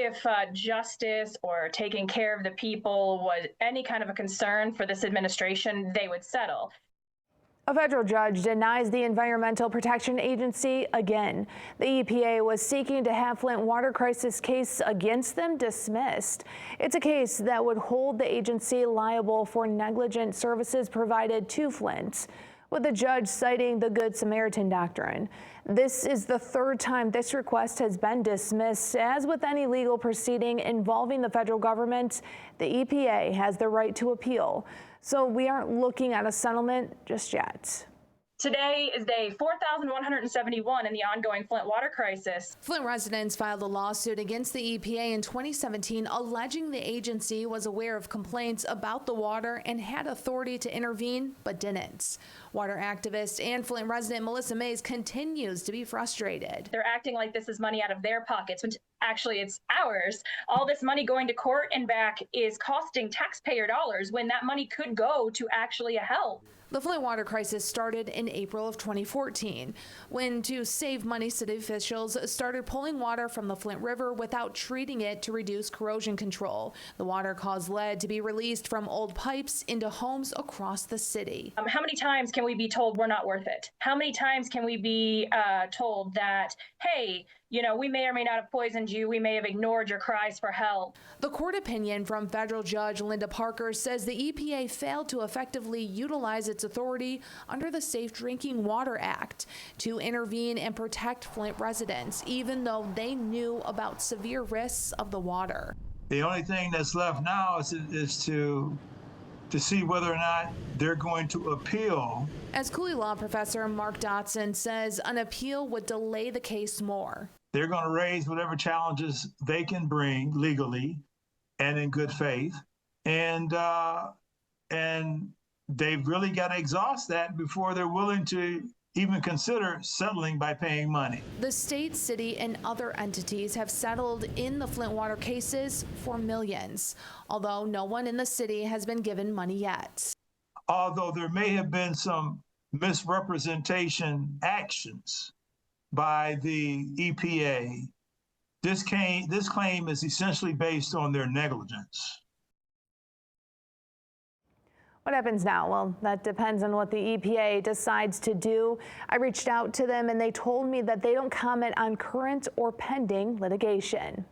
if justice or taking care of the people was any kind of a concern for this administration, they would settle. A federal judge denies the Environmental Protection Agency again. The EPA was seeking to have Flint water crisis case against them dismissed. It's a case that would hold the agency liable for negligent services provided to Flint, with the judge citing the Good Samaritan doctrine. This is the third time this request has been dismissed. As with any legal proceeding involving the federal government, the EPA has the right to appeal. So we aren't looking at a settlement just yet. Today is day 4,171 in the ongoing Flint water crisis. Flint residents filed a lawsuit against the EPA in 2017, alleging the agency was aware of complaints about the water and had authority to intervene, but didn't. Water activist and Flint resident Melissa Mays continues to be frustrated. They're acting like this is money out of their pockets, which actually it's ours. All this money going to court and back is costing taxpayer dollars when that money could go to actually a help. The Flint water crisis started in April of 2014, when, to save money, city officials started pulling water from the Flint River without treating it to reduce corrosion control. The water caused lead to be released from old pipes into homes across the city. How many times can we be told we're not worth it? How many times can we be told that, hey, you know, we may or may not have poisoned you, we may have ignored your cries for help? The court opinion from federal judge Linda Parker says the EPA failed to effectively utilize its authority under the Safe Drinking Water Act to intervene and protect Flint residents, even though they knew about severe risks of the water. The only thing that's left now is to see whether or not they're going to appeal. As Cooley Law professor Mark Dotson says, an appeal would delay the case more. They're going to raise whatever challenges they can bring legally and in good faith. And they've really got to exhaust that before they're willing to even consider settling by paying money. The state, city, and other entities have settled in the Flint water cases for millions, although no one in the city has been given money yet. Although there may have been some misrepresentation actions by the EPA, this claim is essentially based on their negligence. What happens now? Well, that depends on what the EPA decides to do. I reached out to them and they told me that they don't comment on current or pending litigation.